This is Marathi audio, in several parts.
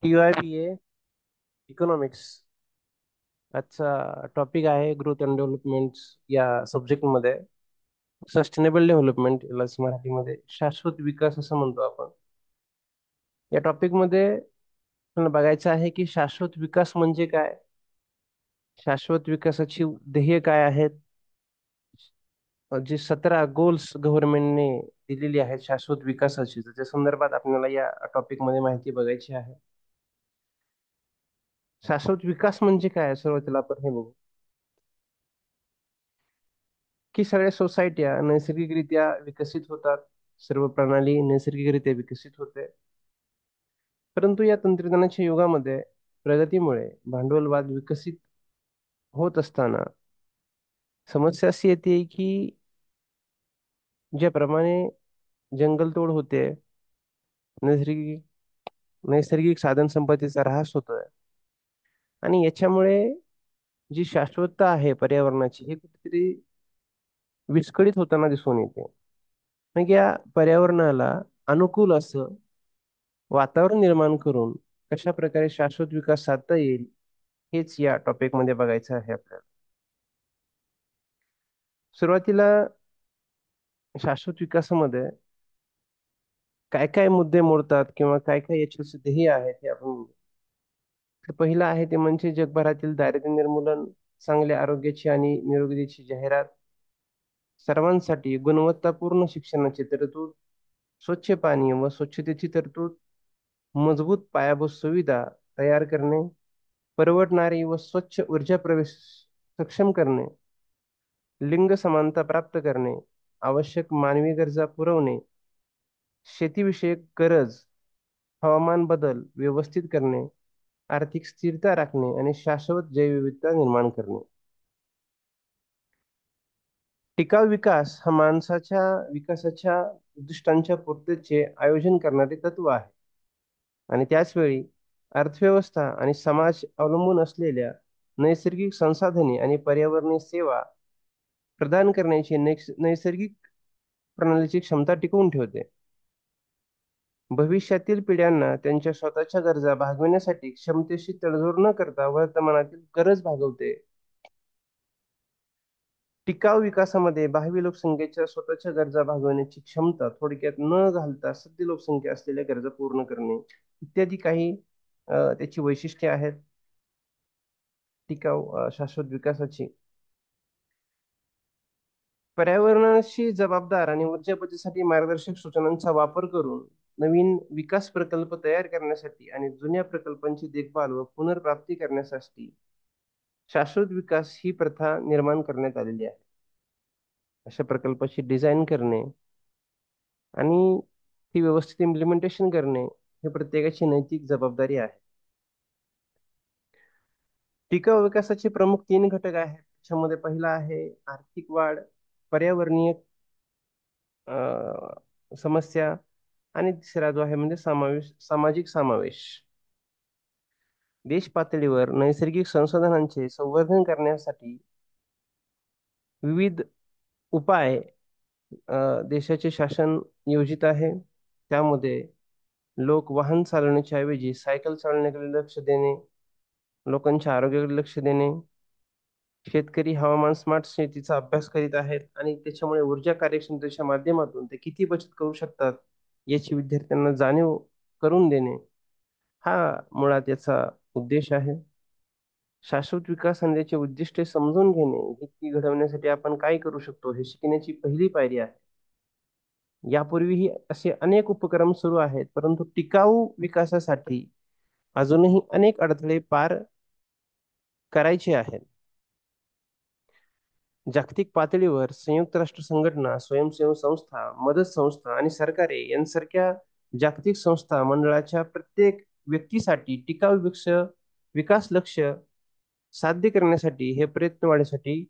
TYBA इकॉनॉमिक्स आजचा टॉपिक आहे ग्रोथ अँड डेव्हलपमेंट या सब्जेक्टमध्ये. सस्टेनेबल डेव्हलपमेंट यालाच मराठीमध्ये शाश्वत विकास असं म्हणतो आपण. या टॉपिकमध्ये आपल्याला बघायचं आहे की शाश्वत विकास म्हणजे काय, शाश्वत विकासाची ध्येय काय आहेत, जे 17 गोल्स गव्हर्नमेंटने दिलेली आहेत शाश्वत विकासाची, त्याच्या संदर्भात आपल्याला या टॉपिकमध्ये माहिती बघायची आहे. शाश्वत विकास म्हणजे काय, सुरुवातीला आपण हे बघू की सगळ्या सोसायट्या नैसर्गिकरित्या विकसित होतात, सर्व प्रणाली नैसर्गिकरित्या विकसित होते. परंतु या तंत्रज्ञानाच्या युगामध्ये प्रगतीमुळे भांडवलवाद विकसित होत असताना समस्या अशी येते की ज्याप्रमाणे जंगलतोड होते, नैसर्गिक नैसर्गिक साधन संपत्तीचा ऱ्हास होतोय आणि याच्यामुळे जी शाश्वतता आहे पर्यावरणाची ही कुठेतरी विस्कळीत होताना दिसून येते. मग या पर्यावरणाला अनुकूल असं वातावरण निर्माण करून कशा प्रकारे शाश्वत विकास साधता येईल, हेच या टॉपिक मध्ये बघायचं आहे आपल्याला. सुरुवातीला शाश्वत विकासामध्ये काय काय मुद्दे मोडतात किंवा काय काय याचे ध्येय आहेत हे आपण बघू. तर पहिलं आहे ते म्हणजे जगभरातील दारिद्र्य निर्मूलन, चांगल्या आरोग्याची आणि निरोगीतेची जाहिरात, सर्वांसाठी गुणवत्तापूर्ण शिक्षणाची तरतूद, स्वच्छ पाणी व स्वच्छतेची तरतूद, मजबूत पायाभूत सुविधा तयार करणे, परवडणारी व स्वच्छ ऊर्जा प्रवेश सक्षम करणे, लिंग समानता प्राप्त करणे, आवश्यक मानवी गरजा पुरवणे, शेतीविषयक गरज, हवामान बदल व्यवस्थित करणे, आर्थिक स्थिरता राखणे आणि शाश्वत जैवविविधता निर्माण करणे. टिकाऊ विकास हा माणसाच्या विकासाच्या उद्दिष्टांच्या पूर्ततेचे आयोजन करणारे तत्व आहे आणि त्याचवेळी अर्थव्यवस्था आणि समाज अवलंबून असलेल्या नैसर्गिक संसाधने आणि पर्यावरणीय सेवा प्रदान करण्याची नैसर्गिक प्रणालीची क्षमता टिकवून ठेवते. भविष्यातील पिढ्यांना त्यांच्या स्वतःच्या गरजा भागविण्यासाठी क्षमतेशी तडजोड न करता वर्तमानातील गरज भागवते. टिकाऊ विकासामध्ये भावी लोकसंख्येच्या स्वतःच्या गरजा भागवण्याची क्षमता थोडक्यात न घालता सद्य लोकसंख्या असलेल्या गरजा पूर्ण करणे इत्यादी काही त्याची वैशिष्ट्ये आहेत टिकाऊ शाश्वत विकासाची. पर्यावरणाशी जबाबदार आणि ऊर्जा बचतीसाठी मार्गदर्शक सूचनांचा वापर करून नवीन विकास प्रकल्प तयार करण्यासाठी आणि जुन्या प्रकल्पांची देखभाल व पुनर्प्राप्ती करण्यासाठी शाश्वत विकास ही प्रथा निर्माण करण्यात आलेली आहे. अशा प्रकल्पाची डिझाईन करणे आणि ती व्यवस्थित इम्प्लिमेंटेशन करणे हे प्रत्येकाची नैतिक जबाबदारी आहे. टिकाऊ विकासाचे प्रमुख 3 घटक आहेत. त्याच्यामध्ये पहिला आहे आर्थिक वाढ, पर्यावरणीय समस्या आणि तिसरा जो आहे म्हणजे सामाजिक समावेश. देश पातळीवर नैसर्गिक संसाधनांचे संवर्धन करण्यासाठी विविध उपाय देशाचे शासन योजित आहे. त्यामध्ये लोक वाहन चालवण्याच्या ऐवजी सायकल चालवण्याकडे लक्ष देणे, लोकांच्या आरोग्याकडे लक्ष देणे, शेतकरी हवामान स्मार्ट शेतीचा अभ्यास करीत आहेत आणि त्याच्यामुळे ऊर्जा कार्यक्षमतेच्या माध्यमातून ते किती बचत करू शकतात याची विद्यार्थ्यांना जाणीव करून देणे, हा मुळात याचा उद्देश आहे. शाश्वत विकास आणि त्याचे उद्दिष्टे समजून घेणे ही ती घडवण्यासाठी आपण काय करू शकतो हे शिकण्याची पहिली पायरी आहे. यापूर्वीही असे अनेक उपक्रम सुरू आहेत, परंतु टिकाऊ विकासासाठी अजूनही अनेक अडथळे पार करायचे आहेत. जागतिक पातळीवर संयुक्त राष्ट्र संघटना, स्वयंसेवी संस्था, मदत संस्था आणि सरकारे यांसारख्या जागतिक संस्था मंडळाच्या प्रत्येक व्यक्तीसाठी टिकाऊ विकास लक्ष साध्य करण्यासाठी हे प्रयत्न वाढीसाठी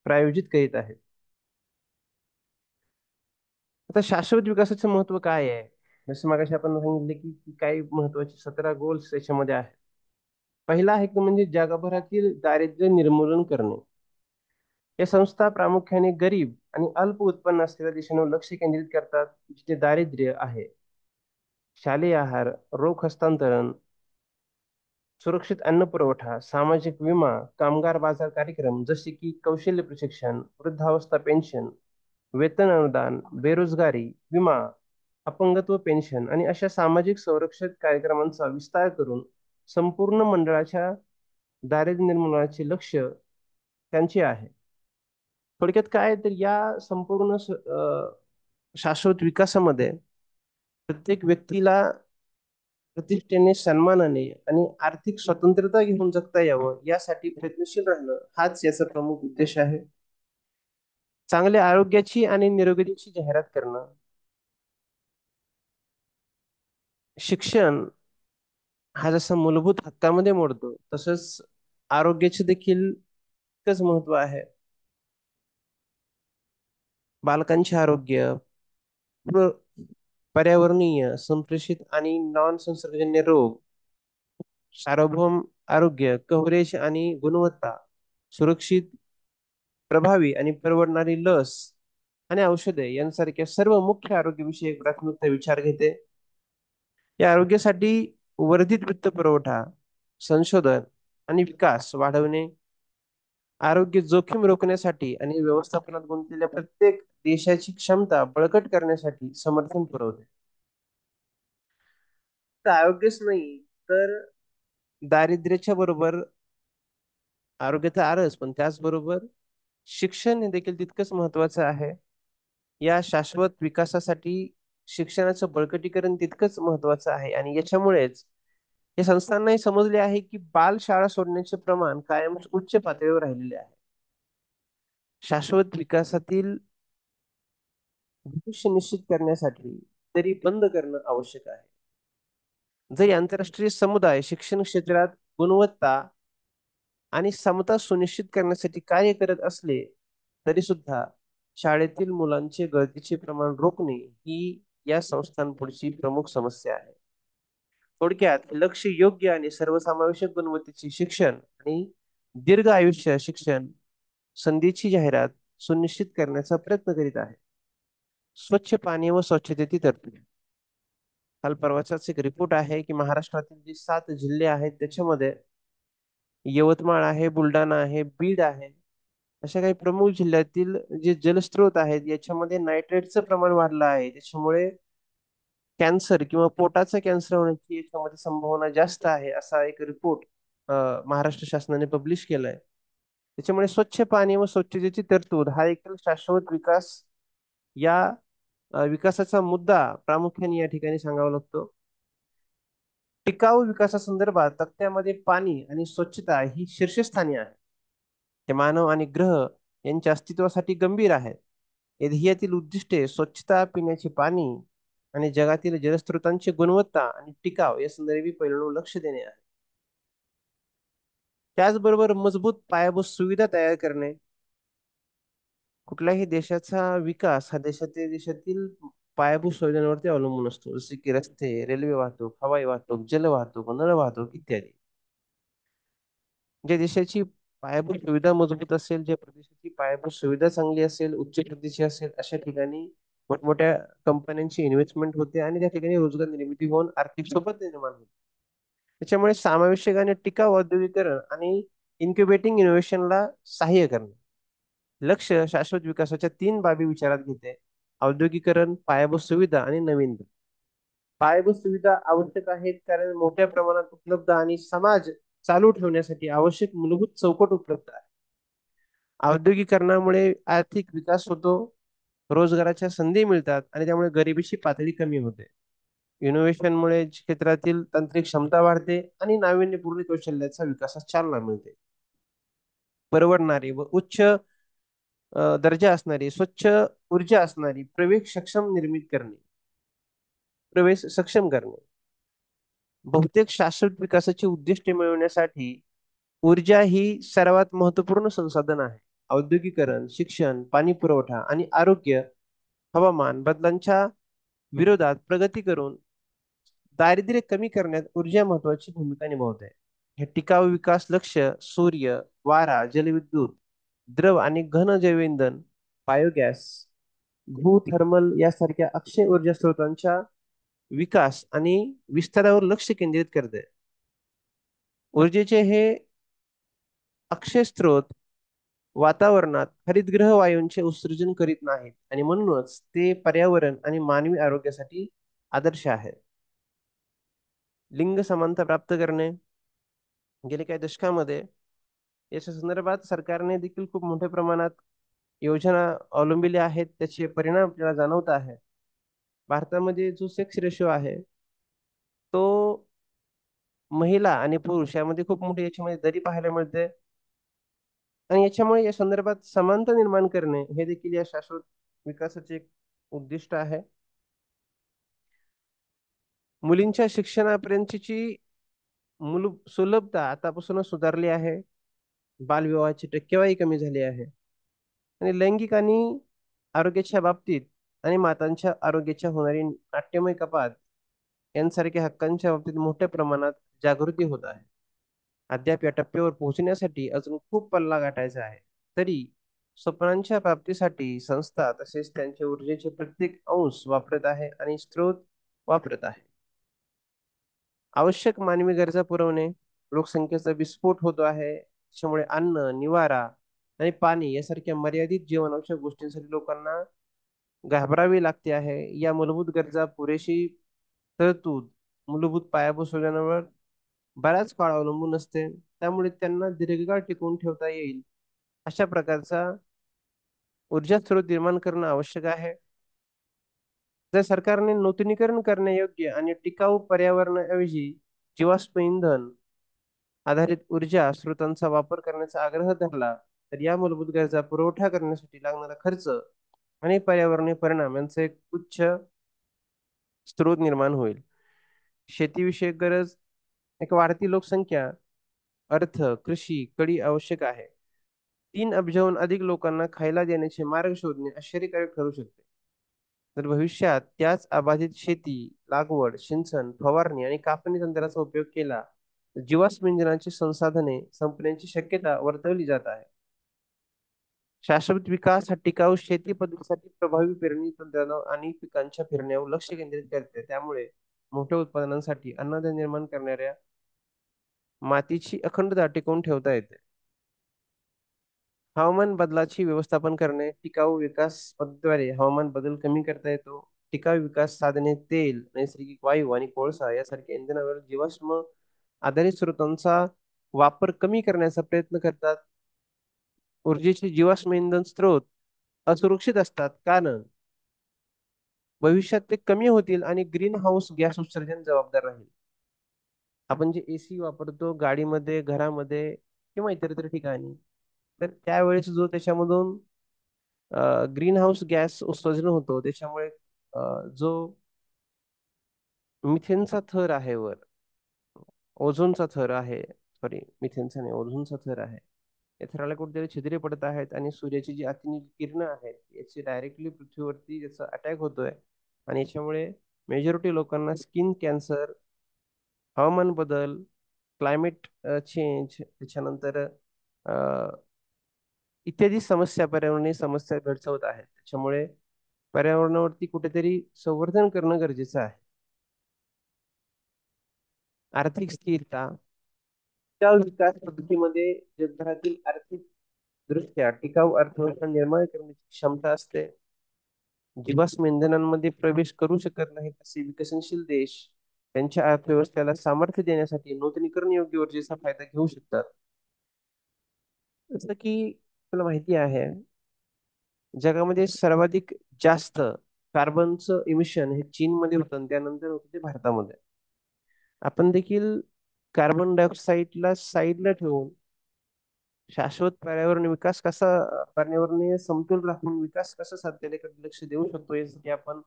प्रायोजित करीत आहेत. आता शाश्वत विकासाचं महत्व काय आहे? जसं मगाशी आपण सांगितले की काही महत्वाचे 17 गोल्स त्याच्यामध्ये आहेत. पहिला आहे की म्हणजे जगभरातील दारिद्र्य निर्मूलन करणे. या संस्था प्रामुख्याने गरीब आणि अल्प उत्पन्न असलेल्या देशांवर लक्ष केंद्रित करतात, जिथे दारिद्र्य आहे. शालेय आहार, रोग हस्तांतरण, सुरक्षित अन्न पुरवठा, सामाजिक विमा, कामगार बाजार कार्यक्रम जसे की कौशल्य प्रशिक्षण, वृद्धावस्था पेन्शन, वेतन अनुदान, बेरोजगारी विमा, अपंगत्व पेन्शन आणि अशा सामाजिक संरक्षण कार्यक्रमांचा विस्तार करून संपूर्ण मंडळाच्या दारिद्र्य निर्मूलनाचे लक्ष त्यांचे आहे. थोडक्यात काय आहे तर या संपूर्ण शाश्वत विकासामध्ये प्रत्येक व्यक्तीला प्रतिष्ठेने, सन्मानाने आणि आर्थिक स्वतंत्रता घेऊन जगता यावं यासाठी प्रयत्नशील राहणं हाच याचा प्रमुख उद्देश आहे. चांगल्या आरोग्याची आणि निरोगीतेची जाहिरात करणं, शिक्षण हा जसा मूलभूत हक्कामध्ये मोडतो तसंच आरोग्याचे देखील तितकंच महत्व आहे. बालकांचे आरोग्य, व पर्यावरणीय, संप्रेषित आणि नॉन संसर्गजन्य रोग, सार्वभौम आरोग्य, कव्हरेज आणि गुणवत्ता, सुरक्षित, प्रभावी आणि परवडणारी लस आणि औषधे यांसारख्या सर्व मुख्य आरोग्यविषयक प्राथमिकता विचार घेते. या आरोग्यासाठी वर्धित वित्त पुरवठा, संशोधन आणि विकास वाढवणे, आरोग्य जोखीम रोखण्यासाठी आणि व्यवस्थापनात गुंतलेल्या प्रत्येक देशाची क्षमता बळकट करण्यासाठी समर्थन पुरवते. तर आरोग्यच नाही तर दारिद्र्याच्या बरोबर आरोग्य तर आलंच, पण त्याचबरोबर शिक्षण हे देखील तितकंच महत्वाचं आहे. या शाश्वत विकासासाठी शिक्षणाचं बळकटीकरण तितकंच महत्वाचं आहे आणि याच्यामुळेच या संस्थांनाही समजले आहे की बाल शाळा सोडण्याचे प्रमाण कायम उच्च पातळीवर राहिलेले आहे. शाश्वत विकासातील भविष्य निश्चित करण्यासाठी तरी बंद करणं आवश्यक आहे. जरी आंतरराष्ट्रीय समुदाय शिक्षण क्षेत्रात गुणवत्ता आणि समता सुनिश्चित करण्यासाठी कार्य करत असले तरी सुद्धा शाळेतील मुलांचे गळतीचे प्रमाण रोखणे ही या संस्थांपुढची प्रमुख समस्या आहे. थोडक्यात लक्ष योग्य आणि सर्वसमावेशक गुणवत्तेचे शिक्षण आणि दीर्घ आयुष्य शिक्षण संधीची जाहिरात सुनिश्चित करण्याचा प्रयत्न करीत आहे. स्वच्छ पाणी व स्वच्छतेची तरतूद. काल परवाचाच एक रिपोर्ट आहे की महाराष्ट्रातील जे 7 जिल्हे आहेत त्याच्यामध्ये यवतमाळ आहे, बुलढाणा आहे, बीड आहे, अशा काही प्रमुख जिल्ह्यातील जे जलस्रोत आहेत याच्यामध्ये नायट्रेटचं प्रमाण वाढलं आहे. त्याच्यामुळे कॅन्सर किंवा पोटाचा कॅन्सर होण्याची याच्यामध्ये संभावना जास्त आहे असा एक रिपोर्ट महाराष्ट्र शासनाने पब्लिश केलाय. त्याच्यामुळे स्वच्छ पाणी व स्वच्छतेची तरतूद हा एक शाश्वत विकास या विकासाचा मुद्दा प्रामुख्याने या ठिकाणी सांगावा लागतो. टिकाऊ विकासासंदर्भात तक्त्यामध्ये पाणी आणि स्वच्छता ही शीर्षस्थानी आहे. ते मानव आणि ग्रह यांच्या अस्तित्वासाठी गंभीर आहेत. या ध्येयातील उद्दिष्टे स्वच्छता, पिण्याचे पाणी आणि जगातील जलस्रोतांची गुणवत्ता आणि टिकाव या संदर्भी पैलूंवर लक्ष देणे आहे. त्याचबरोबर मजबूत पायाभूत सुविधा तयार करणे. कुठल्याही देशाचा विकास हा देशातील पायाभूत सुविधांवरती अवलंबून असतो, जसे की रस्ते, रेल्वे वाहतूक, हवाई वाहतूक, जल वाहतूक, नळ वाहतूक इत्यादी. ज्या देशाची पायाभूत सुविधा मजबूत असेल, ज्या प्रदेशाची पायाभूत सुविधा चांगली असेल, उच्च प्रतीची असेल, अशा ठिकाणी मोठमोठ्या कंपन्यांची इन्व्हेस्टमेंट होते आणि त्या ठिकाणी रोजगार निर्मिती होऊन आर्थिक सोबत निर्माण होते. त्याच्यामुळे समावेशक आणि टिकाऊ औद्योगिकरण आणि इन्क्युबेटिंग इनोव्हेशनला सहाय्य करणे. लक्ष शाश्वत विकासाच्या 3 बाबी विचारात घेते: औद्योगिकरण, पायाभूत सुविधा आणि नवीन. पायाभूत सुविधा आवश्यक आहेत कारण मोठ्या प्रमाणात उपलब्ध आणि समाज चालू ठेवण्यासाठी आवश्यक मूलभूत चौकट उपलब्ध आहे. औद्योगिकरणामुळे आर्थिक विकास होतो, रोजगाराच्या संधी मिळतात आणि त्यामुळे गरिबीची पातळी कमी होते. इनोव्हेशनमुळे क्षेत्रातील तांत्रिक क्षमता वाढते आणि नाविन्यपूर्ण कौशल्याचा विकासास चालना मिळते. परवडणारी व उच्च दर्जा असणारी, स्वच्छ ऊर्जा असणारी प्रवेश सक्षम करणे. बहुतेक शाश्वत विकासाची उद्दिष्टे मिळवण्यासाठी ऊर्जा ही सर्वात महत्वपूर्ण संसाधन आहे. औद्योगिकरण, शिक्षण, पाणी पुरवठा आणि आरोग्य हवामान बदलांच्या विरोधात प्रगती करून दारिद्र्य कमी करण्यात ऊर्जा महत्वाची भूमिका निभावते. हे टिकाऊ विकास लक्ष सूर्य, वारा, जलविद्युत, द्रव आणि घन जैवइंधन, बायोगॅस, भूथर्मल यासारख्या अक्षय ऊर्जा स्रोतांच्या विकास आणि विस्तारावर लक्ष केंद्रित करते. ऊर्जेचे हे अक्षय स्रोत वातावरणात हरितगृह वायूंचे उत्सर्जन करीत नाहीत आणि म्हणूनच ते पर्यावरण आणि मानवी आरोग्यासाठी आदर्श आहे. लिंग समानता प्राप्त करणे. गेल्या काही दशकामध्ये याच्या संदर्भात सरकारने देखील खूप मोठ्या प्रमाणात योजना अवलंबिल्या आहेत. त्याचे परिणाम आपल्याला जाणवत आहे. भारतामध्ये जो सेक्स रेशो आहे तो महिला आणि पुरुष यामध्ये खूप मोठी याच्यामध्ये दरी पाहायला मिळते. आणि याच्यामुळे या संदर्भात समानता निर्माण करणे हे देखील या शाश्वत विकासाचे एक उद्दिष्ट आहे. मुलींच्या शिक्षणापर्यंतची सुलभता आतापासूनच सुधारली आहे. बालविवाहाची टक्केवारी कमी झाली आहे आणि लैंगिक आणि आरोग्याच्या बाबतीत आणि मातांच्या आरोग्याच्या होणारी नाट्यमय कपात यांसारख्या हक्कांच्या बाबतीत मोठ्या प्रमाणात जागृती होत आहे. अद्याप या टप्प्यावर पोहोचण्यासाठी अजून खूप पल्ला गाठायचा आहे. तरी स्वप्नांच्या प्राप्तीसाठी संस्था तसेच त्यांच्या ऊर्जेचे प्रत्येक अंश वापरत आहे आणि स्रोत वापरत आहे. आवश्यक मानवी गरजा पुरवणे. लोकसंख्येचा विस्फोट होतो आहे. त्याच्यामुळे अन्न, निवारा आणि पाणी यासारख्या मर्यादित जीवनावश्यक गोष्टींसाठी लोकांना घाबरावे लागते आहे. या मूलभूत गरजा पुरेशी तरतूद मूलभूत पायाभूत सुविधांवर बराच काळ अवलंबून असते. त्यामुळे त्यांना दीर्घकाळ टिकवून ठेवता येईल अशा प्रकारचा ऊर्जा स्रोत निर्माण करणं आवश्यक आहे. जर सरकारने नूतनीकरण करण्यायोग्य आणि टिकाऊ पर्यावरणाऐवजी जीवाश्म इंधन आधारित ऊर्जा स्रोतांचा वापर करण्याचा आग्रह धरला तर या मूलभूत गरजा पुरवठा करण्यासाठी लागणारा खर्च आणि पर्यावरणीय परिणाम यांचा एक उच्च स्रोत निर्माण होईल. शेतीविषयक गरज. एक वाढती लोकसंख्या, अर्थ, कृषी कडी आवश्यक आहे. 3 अब्जाहून अधिक लोकांना खायला देण्याचे मार्ग शोधणे आश्चर्यकारक ठरू शकते. तर भविष्यात त्याच अबाधित शेती, लागवड, सिंचन, फवारणी आणि कापणी तंत्राचा उपयोग केला तर जीवाश्म इंधनाची संसाधने संपण्याची शक्यता वर्तवली जात आहे. शाश्वत विकास हा टिकाऊ शेती पद्धतीसाठी प्रभावी पेरणी तंत्रज्ञान आणि पिकांच्या फिरण्यावर लक्ष केंद्रित करते. त्यामुळे मोठ्या उत्पादनांसाठी अन्नधान्य निर्माण करणाऱ्या मातीची अखंडता टिकवून ठेवता येते. हवामान बदलाची व्यवस्थापन करणे. टिकाऊ विकास पद्धतीद्वारे हवामान बदल कमी करता येतो. टिकाऊ विकास साधने तेल, नैसर्गिक वायू आणि कोळसा यासारख्या इंधनावर जीवाश्म आधारित स्रोतांचा वापर कमी करण्याचा प्रयत्न करतात. ऊर्जेचे जीवाश्म इंधन स्रोत असुरक्षित असतात कारण भविष्यात ते कमी होतील आणि ग्रीन हाऊस गॅस उत्सर्जन जबाबदार राहील. आपण जे एसी वापरतो गाडीमध्ये, घरामध्ये किंवा इतरत्र ठिकाणी, तर त्यावेळेस जो त्याच्यामधून ग्रीन हाऊस गॅस उत्सर्जन होतो त्याच्यामुळे जो मिथेनचा थर आहे वर, ओझोनचा थर आहे, सॉरी मिथेनचा नाही ओझोनचा थर आहे, या थराला कुठेतरी छिद्रे पडत आहेत आणि सूर्याची जी अतिनील किरणं आहेत याची डायरेक्टली पृथ्वीवरती याचा अटॅक होतोय आणि याच्यामुळे मेजॉरिटी लोकांना स्किन कॅन्सर, हवामान बदल, क्लायमेट चेंज, त्याच्यानंतर अ, इत्यादी समस्या पर्यावरणीय समस्या भेडसावत आहेत. त्याच्यामुळे पर्यावरणावरती कुठेतरी संवर्धन करणं गरजेचं आहे. आर्थिक स्थिरता. त्या विकास पद्धतीमध्ये जगभरातील आर्थिक दृष्ट्या टिकाऊ अर्थव्यवस्था निर्माण करण्याची क्षमता असते. जीवाश्म इंधनांमध्ये प्रवेश करू शकत नाहीत असे विकसनशील देश त्यांच्या अर्थव्यवस्थेला सामर्थ्य देण्यासाठी नूतनीकरण योग्य ऊर्जेचा फायदा घेऊ शकतात. जसं की तुला माहिती आहे जगामध्ये सर्वाधिक जास्त कार्बनचं इमिशन हे चीनमध्ये होतं आणि त्यानंतर होतं ते भारतामध्ये. आपण देखील कार्बन डायऑक्साईडला साईडला ठेवून शाश्वत पर्यावरणीय समतोल राखून विकास कसा साधता येईल याकडे लक्ष देऊ शकतो. यासाठी आपण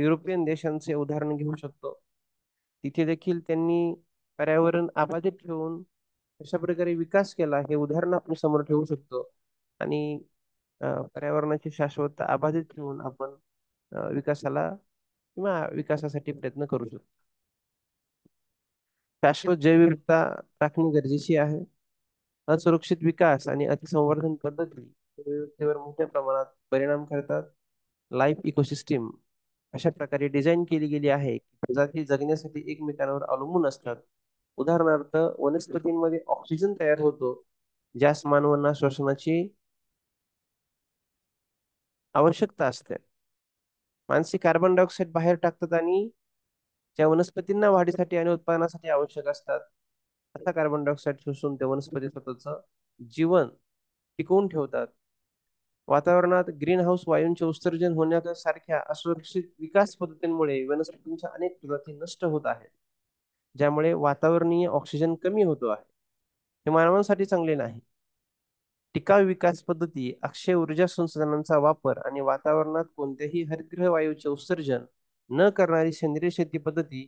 युरोपियन देशांचे उदाहरण घेऊ शकतो. तिथे देखील त्यांनी पर्यावरण अबाधित ठेवून अशा प्रकारे विकास केला हे उदाहरण आपण समोर ठेवू शकतो. आणि पर्यावरणाची शाश्वतता अबाधित ठेवून आपण विकासाला किंवा विकासासाठी प्रयत्न करू शकतो. शाश्वत जैवविविधता राखणे गरजेची आहे. असुरक्षित विकास आणि अतिसंवर्धन पद्धती जैवविविधतेवर मोठ्या प्रमाणात परिणाम करतात. लाईफ इकोसिस्टीम अशा प्रकारे डिझाईन केली गेली आहे की प्रजाती जगण्यासाठी एकमेकांवर अवलंबून असतात उदाहरणार्थ वनस्पतींमध्ये ऑक्सिजन तयार होतो, ज्यास मानवांना श्वसनाची आवश्यकता असते. माणसे कार्बन डायऑक्साईड बाहेर टाकतात आणि ज्या वनस्पतींना वाढीसाठी आणि उत्पादनासाठी आवश्यक असतात, असा कार्बन डायऑक्साईड शोषून त्या वनस्पती स्वतःचं जीवन टिकवून ठेवतात. वातावरणात ग्रीन हाऊस वायूंचे उत्सर्जन होण्यासारख्या असुरक्षित विकास पद्धतींमुळे वनस्पतींच्या अनेक प्रजाती नष्ट होत आहेत, ज्यामुळे वातावरणीय ऑक्सिजन कमी होतो आहे. हे मानवांसाठी चांगले नाही. टिकाऊ विकास पद्धती, अक्षय ऊर्जा संसाधनांचा वापर आणि वातावरणात कोणत्याही हरितगृह वायूचे उत्सर्जन न करणारी सेंद्रिय शेती पद्धती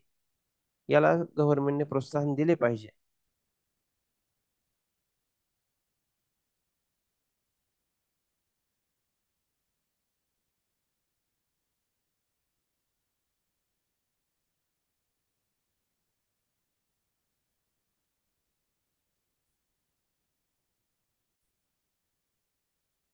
याला गव्हर्नमेंटने प्रोत्साहन दिले पाहिजे.